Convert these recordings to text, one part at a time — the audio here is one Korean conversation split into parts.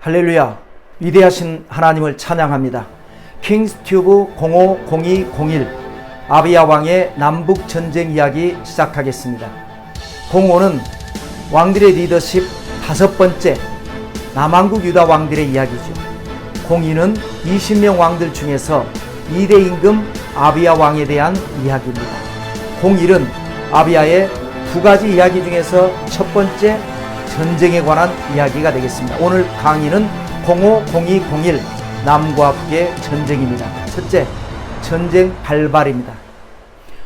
할렐루야, 위대하신 하나님을 찬양합니다. 킹스튜브 050201 아비야 왕의 남북전쟁 이야기 시작하겠습니다. 05는 왕들의 리더십 5번째 남왕국 유다 왕들의 이야기죠. 02는 20명 왕들 중에서 2대 임금 아비야 왕에 대한 이야기입니다. 01은 아비야의 2가지 이야기 중에서 첫 번째 전쟁에 관한 이야기가 되겠습니다. 오늘 강의는 050201 남과 북의 전쟁입니다. 첫째, 전쟁 발발입니다.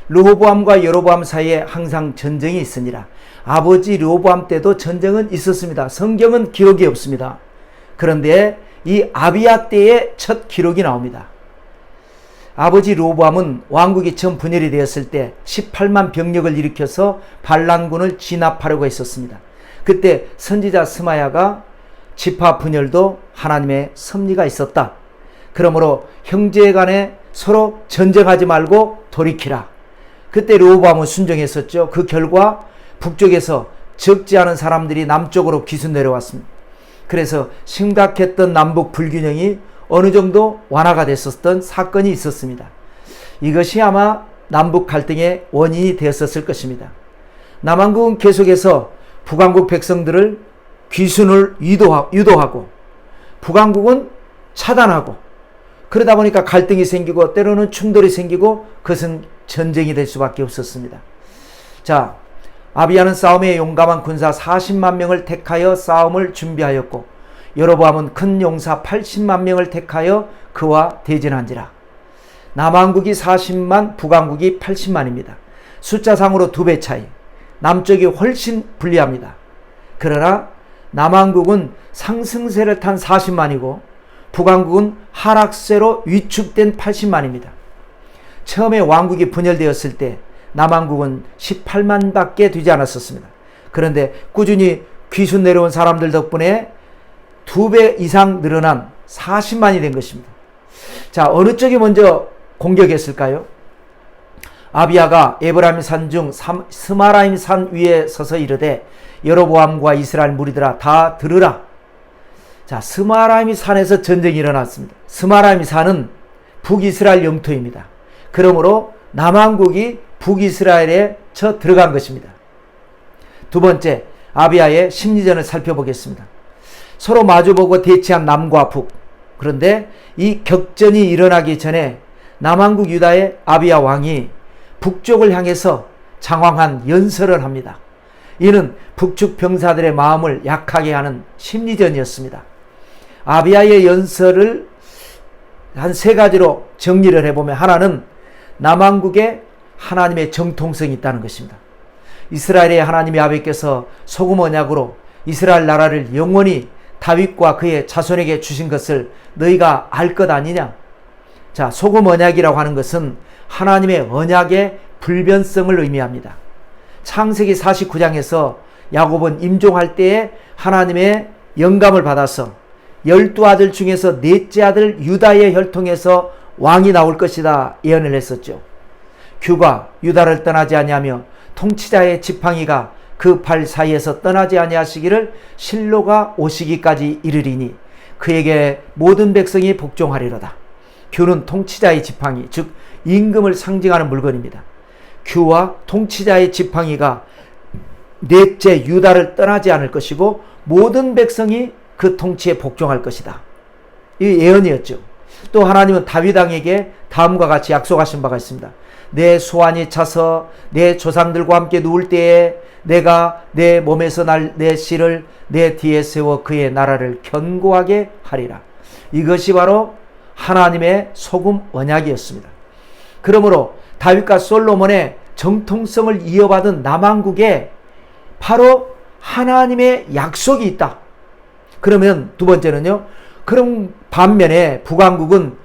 르호보암과 여로보암 사이에 항상 전쟁이 있으니라. 아버지 르호보암 때도 전쟁은 있었습니다. 성경은 기록이 없습니다. 그런데 이 아비야 때의 첫 기록이 나옵니다. 아버지 르호보암은 왕국이 처음 분열이 되었을 때 18만 병력을 일으켜서 반란군을 진압하려고 했었습니다. 그때 선지자 스마야가 지파 분열도 하나님의 섭리가 있었다. 그러므로 형제 간에 서로 전쟁하지 말고 돌이키라. 그때 르호보암은 순종했었죠. 그 결과 북쪽에서 적지 않은 사람들이 남쪽으로 기수 내려왔습니다. 그래서 심각했던 남북 불균형이 어느 정도 완화가 됐었던 사건이 있었습니다. 이것이 아마 남북 갈등의 원인이 되었었을 것입니다. 남왕국은 계속해서 북왕국 백성들을 귀순을 유도하고 북왕국은 차단하고, 그러다 보니까 갈등이 생기고 때로는 충돌이 생기고 그것은 전쟁이 될 수밖에 없었습니다. 자, 아비야는 싸움에 용감한 군사 40만 명을 택하여 싸움을 준비하였고, 여로보암은 큰 용사 80만 명을 택하여 그와 대전한지라. 남왕국이 40만, 북왕국이 80만입니다. 숫자상으로 2배 차이. 남쪽이 훨씬 불리합니다. 그러나 남왕국은 상승세를 탄 40만이고 북왕국은 하락세로 위축된 80만입니다. 처음에 왕국이 분열되었을 때 남왕국은 18만밖에 되지 않았었습니다. 그런데 꾸준히 귀순 내려온 사람들 덕분에 2배 이상 늘어난 40만이 된 것입니다. 자, 어느 쪽이 먼저 공격했을까요? 아비야가 에브라임 산 중 스마라임 산 위에 서서 이르되 여로보암과 이스라엘 무리들아 다 들으라. 자, 스마라임 산에서 전쟁이 일어났습니다. 스마라임 산은 북이스라엘 영토입니다. 그러므로 남왕국이 북이스라엘에 쳐 들어간 것입니다. 두 번째, 아비야의 심리전을 살펴보겠습니다. 서로 마주보고 대치한 남과 북. 그런데 이 격전이 일어나기 전에 남왕국 유다의 아비야 왕이 북쪽을 향해서 장황한 연설을 합니다. 이는 북측 병사들의 마음을 약하게 하는 심리전이었습니다. 아비야의 연설을 한 3가지로 정리를 해보면, 하나는 남왕국에 하나님의 정통성이 있다는 것입니다. 이스라엘의 하나님 야훼께서 소금 언약으로 이스라엘 나라를 영원히 다윗과 그의 자손에게 주신 것을 너희가 알 것 아니냐? 자, 소금 언약이라고 하는 것은 하나님의 언약의 불변성을 의미합니다. 창세기 49장에서 야곱은 임종할 때에 하나님의 영감을 받아서 12아들 중에서 4째 아들 유다의 혈통에서 왕이 나올 것이다 예언을 했었죠. 규가 유다를 떠나지 아니하며 통치자의 지팡이가 그 발 사이에서 떠나지 아니하시기를 실로가 오시기까지 이르리니 그에게 모든 백성이 복종하리로다. 규는 통치자의 지팡이, 즉 임금을 상징하는 물건입니다. 규와 통치자의 지팡이가 4째 유다를 떠나지 않을 것이고 모든 백성이 그 통치에 복종할 것이다. 이 예언이었죠. 또 하나님은 다윗 왕에게 다음과 같이 약속하신 바가 있습니다. 내 소환이 차서 내 조상들과 함께 누울 때에 내가 내 몸에서 날 내 씨를 내 뒤에 세워 그의 나라를 견고하게 하리라. 이것이 바로 하나님의 소금 언약이었습니다. 그러므로 다윗과 솔로몬의 정통성을 이어받은 남왕국에 바로 하나님의 약속이 있다. 그러면 두 번째는요, 그럼 반면에 북왕국은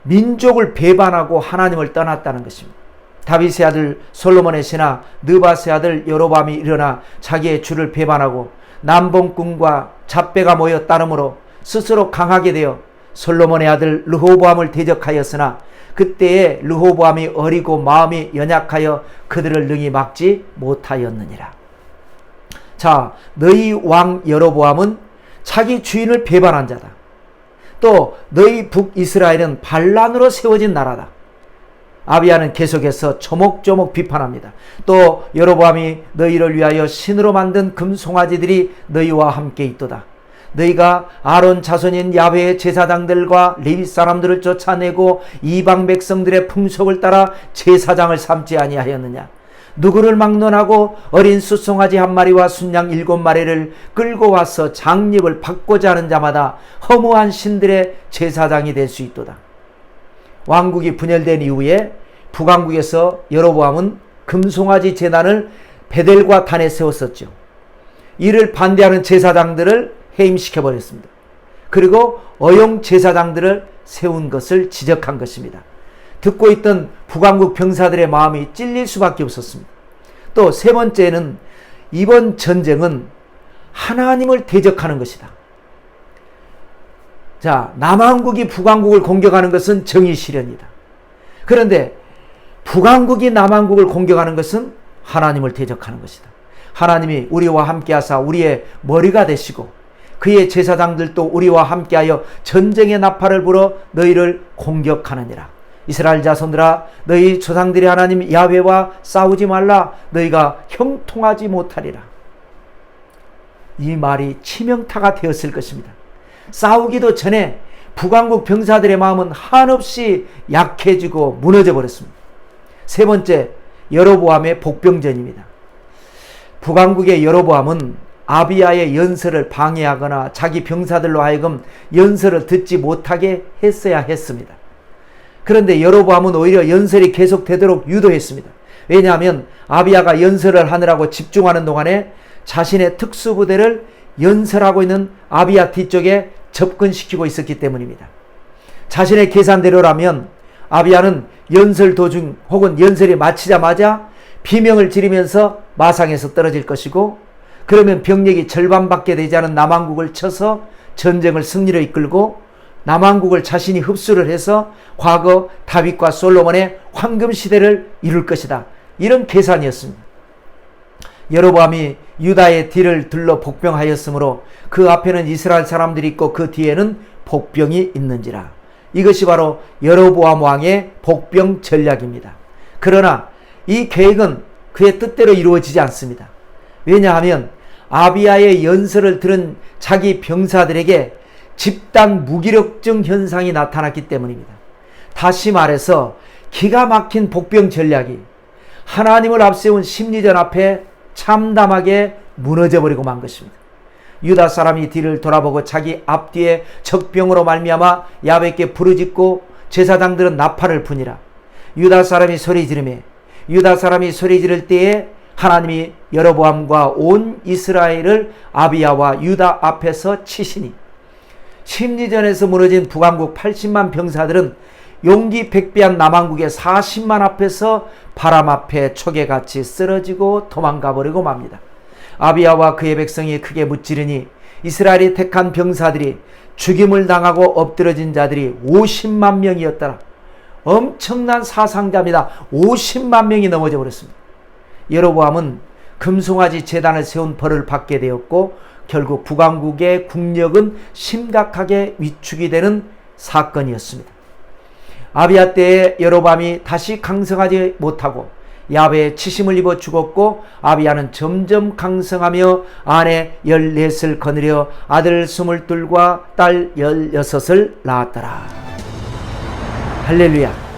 민족을 배반하고 하나님을 떠났다는 것입니다. 다윗의 아들 솔로몬의 신하 느밧의 아들 여로보암이 일어나 자기의 주를 배반하고 남봉꾼과 잡배가 모여 따름으로 스스로 강하게 되어 솔로몬의 아들 르호보암을 대적하였으나 그때에 르호보암이 어리고 마음이 연약하여 그들을 능히 막지 못하였느니라. 자, 너희 왕 여로보암은 자기 주인을 배반한 자다. 또 너희 북이스라엘은 반란으로 세워진 나라다. 아비야는 계속해서 조목조목 비판합니다. 또 여로보암이 너희를 위하여 신으로 만든 금송아지들이 너희와 함께 있도다. 너희가 아론 자손인 야훼의 제사장들과 레위 사람들을 쫓아내고 이방 백성들의 풍속을 따라 제사장을 삼지 아니하였느냐. 누구를 막론하고 어린 숫송아지 한 마리와 순양 7마리를 끌고 와서 장립을 받고자 하는 자마다 허무한 신들의 제사장이 될 수 있도다. 왕국이 분열된 이후에 북왕국에서 여로보암은 금송아지 제단을 베델과 단에 세웠었죠. 이를 반대하는 제사장들을 해임시켜버렸습니다. 그리고 어용 제사장들을 세운 것을 지적한 것입니다. 듣고 있던 북왕국 병사들의 마음이 찔릴 수밖에 없었습니다. 또 세 번째는 이번 전쟁은 하나님을 대적하는 것이다. 자, 남왕국이 북왕국을 공격하는 것은 정의 실현이다. 그런데 북왕국이 남왕국을 공격하는 것은 하나님을 대적하는 것이다. 하나님이 우리와 함께하사 우리의 머리가 되시고 그의 제사장들도 우리와 함께하여 전쟁의 나팔을 불어 너희를 공격하느니라. 이스라엘 자손들아, 너희 조상들의 하나님 야훼와 싸우지 말라. 너희가 형통하지 못하리라. 이 말이 치명타가 되었을 것입니다. 싸우기도 전에 북왕국 병사들의 마음은 한없이 약해지고 무너져 버렸습니다. 세 번째, 여로보암의 복병전입니다. 북왕국의 여로보암은 아비야의 연설을 방해하거나 자기 병사들로 하여금 연설을 듣지 못하게 했어야 했습니다. 그런데 여로보암은 오히려 연설이 계속되도록 유도했습니다. 왜냐하면 아비야가 연설을 하느라고 집중하는 동안에 자신의 특수부대를 연설하고 있는 아비야 뒤쪽에 접근시키고 있었기 때문입니다. 자신의 계산대로라면 아비야는 연설 도중 혹은 연설이 마치자마자 비명을 지르면서 마상에서 떨어질 것이고, 그러면 병력이 절반밖에 되지 않은 남왕국을 쳐서 전쟁을 승리로 이끌고 남왕국을 자신이 흡수를 해서 과거 다윗과 솔로몬의 황금시대를 이룰 것이다. 이런 계산이었습니다. 여로보암이 유다의 뒤를 둘러 복병하였으므로 그 앞에는 이스라엘 사람들이 있고 그 뒤에는 복병이 있는지라. 이것이 바로 여로보암 왕의 복병 전략입니다. 그러나 이 계획은 그의 뜻대로 이루어지지 않습니다. 왜냐하면 아비야의 연설을 들은 자기 병사들에게 집단 무기력증 현상이 나타났기 때문입니다. 다시 말해서 기가 막힌 복병 전략이 하나님을 앞세운 심리전 앞에 참담하게 무너져버리고 만 것입니다. 유다 사람이 뒤를 돌아보고 자기 앞뒤에 적병으로 말미암아 야훼께 부르짖고 제사장들은 나팔을 부니라. 유다 사람이 소리 지르매 유다 사람이 소리 지를 때에 하나님이 여로보암과 온 이스라엘을 아비야와 유다 앞에서 치시니, 심리전에서 무너진 북왕국 80만 병사들은 용기 백배한 남왕국의 40만 앞에서 바람 앞에 초계같이 쓰러지고 도망가 버리고 맙니다. 아비야와 그의 백성이 크게 무찌르니 이스라엘이 택한 병사들이 죽임을 당하고 엎드러진 자들이 50만 명이었더라. 엄청난 사상자입니다. 50만 명이 넘어져 버렸습니다. 여로보암은 금송아지 제단을 세운 벌을 받게 되었고 결국 북왕국의 국력은 심각하게 위축이 되는 사건이었습니다. 아비야 때에 여로보암이 다시 강성하지 못하고 야훼의 치심을 입어 죽었고, 아비야는 점점 강성하며 아내 14을 거느려 아들 22과 딸 16을 낳았더라. 할렐루야.